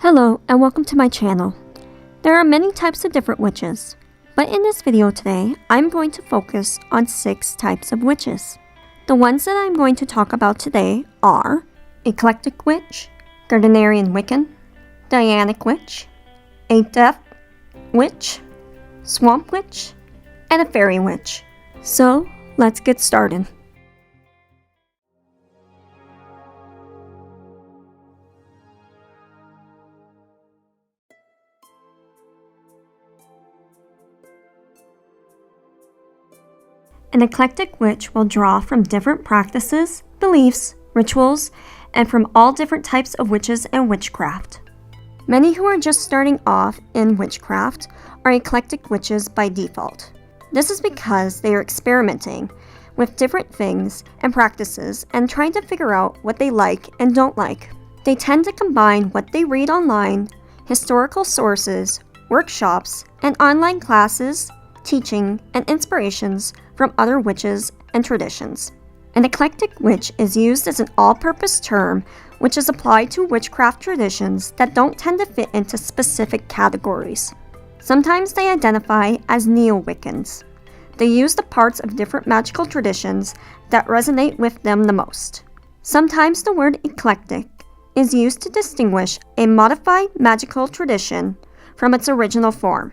Hello and welcome to my channel. There are many types of different witches, but in this video today, I'm going to focus on 6 types of witches. The ones that I'm going to talk about today are Eclectic Witch, Gardnerian Witch, Dianic Witch, a Death Witch, Swamp Witch, and a Fairy Witch. So, let's get started. An eclectic witch will draw from different practices, beliefs, rituals, and from all different types of witches and witchcraft. Many who are just starting off in witchcraft are eclectic witches by default. This is because they are experimenting with different things and practices and trying to figure out what they like and don't like. They tend to combine what they read online, historical sources, workshops, and online classes, teaching, and inspirations from other witches and traditions. An eclectic witch is used as an all-purpose term which is applied to witchcraft traditions that don't tend to fit into specific categories. Sometimes they identify as neo-Wiccans. They use the parts of different magical traditions that resonate with them the most. Sometimes the word eclectic is used to distinguish a modified magical tradition from its original form.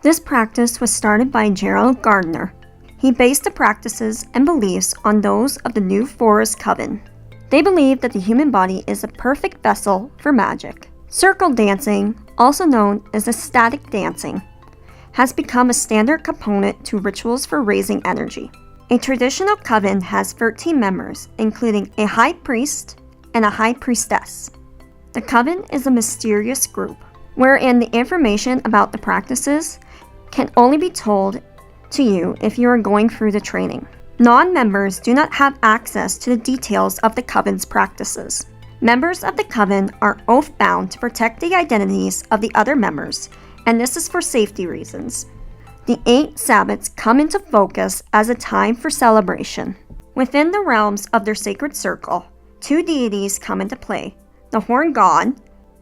This practice was started by Gerald Gardner. He based the practices and beliefs on those of the New Forest Coven. They believe that the human body is a perfect vessel for magic. Circle dancing, also known as ecstatic dancing, has become a standard component to rituals for raising energy. A traditional coven has 13 members, including a high priest and a high priestess. The coven is a mysterious group, wherein the information about the practices can only be told to you if you are going through the training. Non-members do not have access to the details of the coven's practices. Members of the coven are oath-bound to protect the identities of the other members, and this is for safety reasons. The 8 Sabbats come into focus as a time for celebration. Within the realms of their sacred circle, 2 deities come into play, the Horn God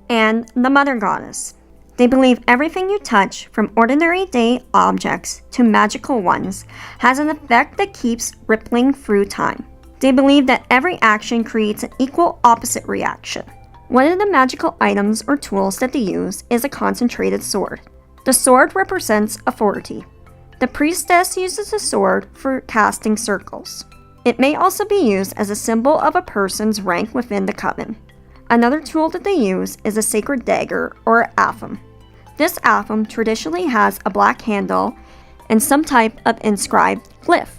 and the Mother Goddess. They believe everything you touch, from ordinary day objects to magical ones, has an effect that keeps rippling through time. They believe that every action creates an equal opposite reaction. One of the magical items or tools that they use is a concentrated sword. The sword represents authority. The priestess uses the sword for casting circles. It may also be used as a symbol of a person's rank within the coven. Another tool that they use is a sacred dagger or atham. This atham traditionally has a black handle and some type of inscribed glyph.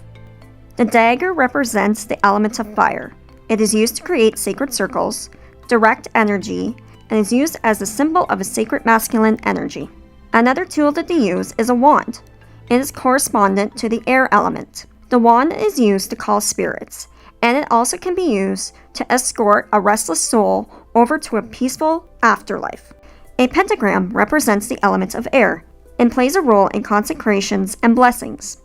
The dagger represents the element of fire. It is used to create sacred circles, direct energy, and is used as a symbol of a sacred masculine energy. Another tool that they use is a wand. It is correspondent to the air element. The wand is used to call spirits, and it also can be used to escort a restless soul over to a peaceful afterlife. A pentagram represents the element of air and plays a role in consecrations and blessings.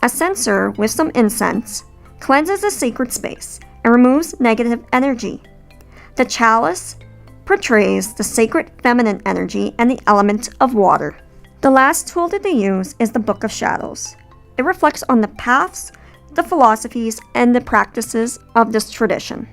A censer with some incense cleanses a sacred space and removes negative energy. The chalice portrays the sacred feminine energy and the element of water. The last tool that they use is the Book of Shadows. It reflects on the paths, the philosophies, and the practices of this tradition.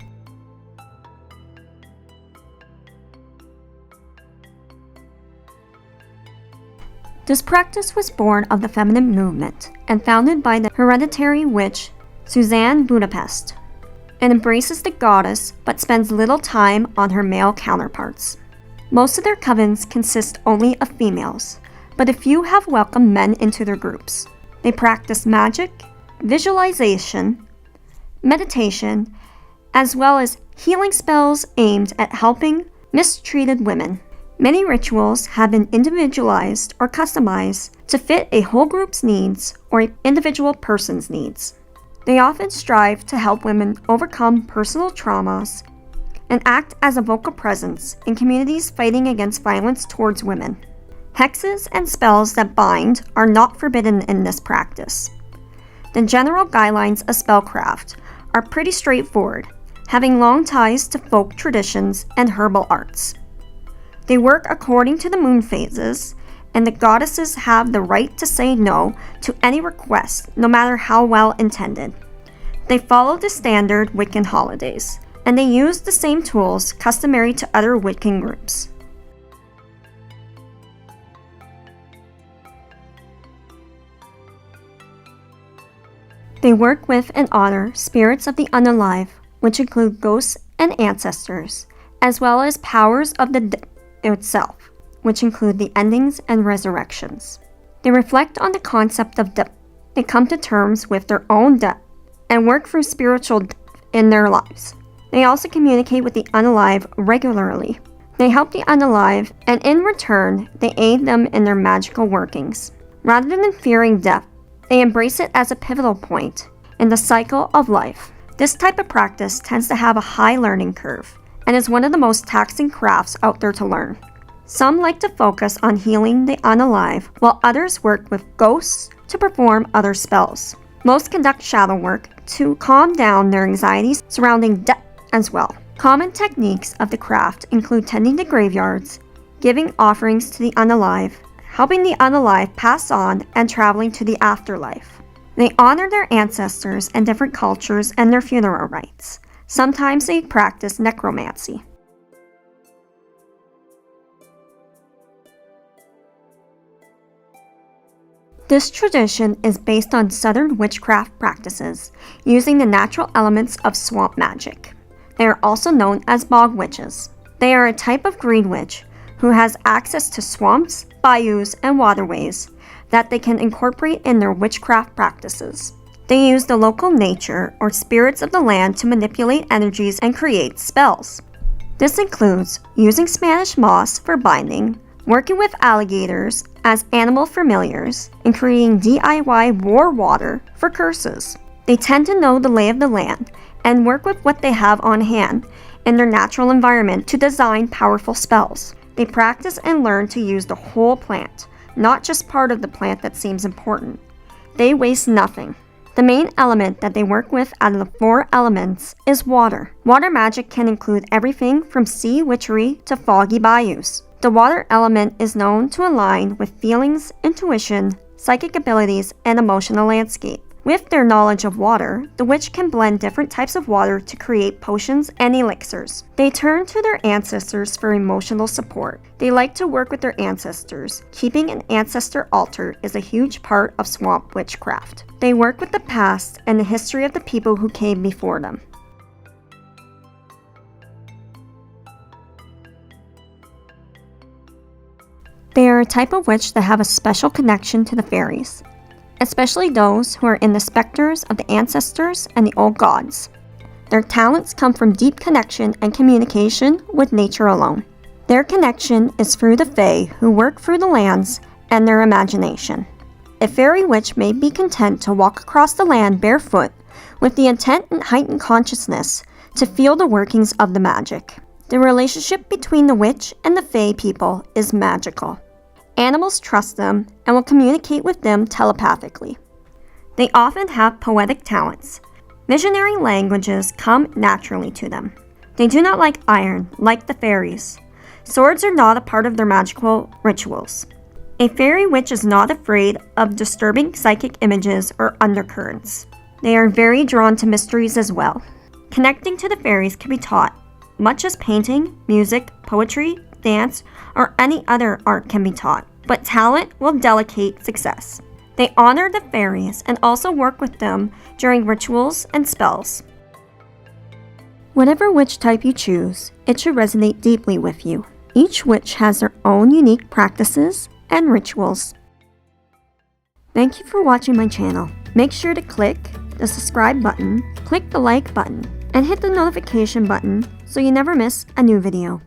This practice was born of the feminine movement and founded by the hereditary witch Suzanne Budapest. It embraces the goddess but spends little time on her male counterparts. Most of their covens consist only of females, but a few have welcomed men into their groups. They practice magic, visualization, meditation, as well as healing spells aimed at helping mistreated women. Many rituals have been individualized or customized to fit a whole group's needs or an individual person's needs. They often strive to help women overcome personal traumas and act as a vocal presence in communities fighting against violence towards women. Hexes and spells that bind are not forbidden in this practice. The general guidelines of spellcraft are pretty straightforward, having long ties to folk traditions and herbal arts. They work according to the moon phases, and the goddesses have the right to say no to any request, no matter how well intended. They follow the standard Wiccan holidays, and they use the same tools customary to other Wiccan groups. They work with and honor spirits of the unalive, which include ghosts and ancestors, as well as powers of the dead itself, which include the endings and resurrections. They reflect on the concept of death. They come to terms with their own death and work through spiritual death in their lives. They also communicate with the unalive regularly. They help the unalive, and in return, they aid them in their magical workings. Rather than fearing death, they embrace it as a pivotal point in the cycle of life. This type of practice tends to have a high learning curve and is one of the most taxing crafts out there to learn. Some like to focus on healing the unalive, while others work with ghosts to perform other spells. Most conduct shadow work to calm down their anxieties surrounding death as well. Common techniques of the craft include tending to graveyards, giving offerings to the unalive, helping the unalive pass on, and traveling to the afterlife. They honor their ancestors and different cultures and their funeral rites. Sometimes they practice necromancy. This tradition is based on southern witchcraft practices, using the natural elements of swamp magic. They are also known as bog witches. They are a type of green witch who has access to swamps, bayous, and waterways that they can incorporate in their witchcraft practices. They use the local nature or spirits of the land to manipulate energies and create spells. This includes using Spanish moss for binding, working with alligators as animal familiars, and creating DIY war water for curses. They tend to know the lay of the land and work with what they have on hand in their natural environment to design powerful spells. They practice and learn to use the whole plant, not just part of the plant that seems important. They waste nothing. The main element that they work with out of the 4 elements is water. Water magic can include everything from sea witchery to foggy bayous. The water element is known to align with feelings, intuition, psychic abilities, and emotional landscape. With their knowledge of water, the witch can blend different types of water to create potions and elixirs. They turn to their ancestors for emotional support. They like to work with their ancestors. Keeping an ancestor altar is a huge part of swamp witchcraft. They work with the past and the history of the people who came before them. They are a type of witch that have a special connection to the fairies, especially those who are in the specters of the ancestors and the old gods. Their talents come from deep connection and communication with nature alone. Their connection is through the fae who work through the lands and their imagination. A fairy witch may be content to walk across the land barefoot with the intent and heightened consciousness to feel the workings of the magic. The relationship between the witch and the fae people is magical. Animals trust them and will communicate with them telepathically. They often have poetic talents. Visionary languages come naturally to them. They do not like iron, like the fairies. Swords are not a part of their magical rituals. A fairy witch is not afraid of disturbing psychic images or undercurrents. They are very drawn to mysteries as well. Connecting to the fairies can be taught, much as painting, music, poetry, dance, or any other art can be taught, but talent will delegate success. They honor the fairies and also work with them during rituals and spells. Whatever witch type you choose, it should resonate deeply with you. Each witch has their own unique practices and rituals. Thank you for watching my channel. Make sure to click the subscribe button, click the like button, and hit the notification button so you never miss a new video.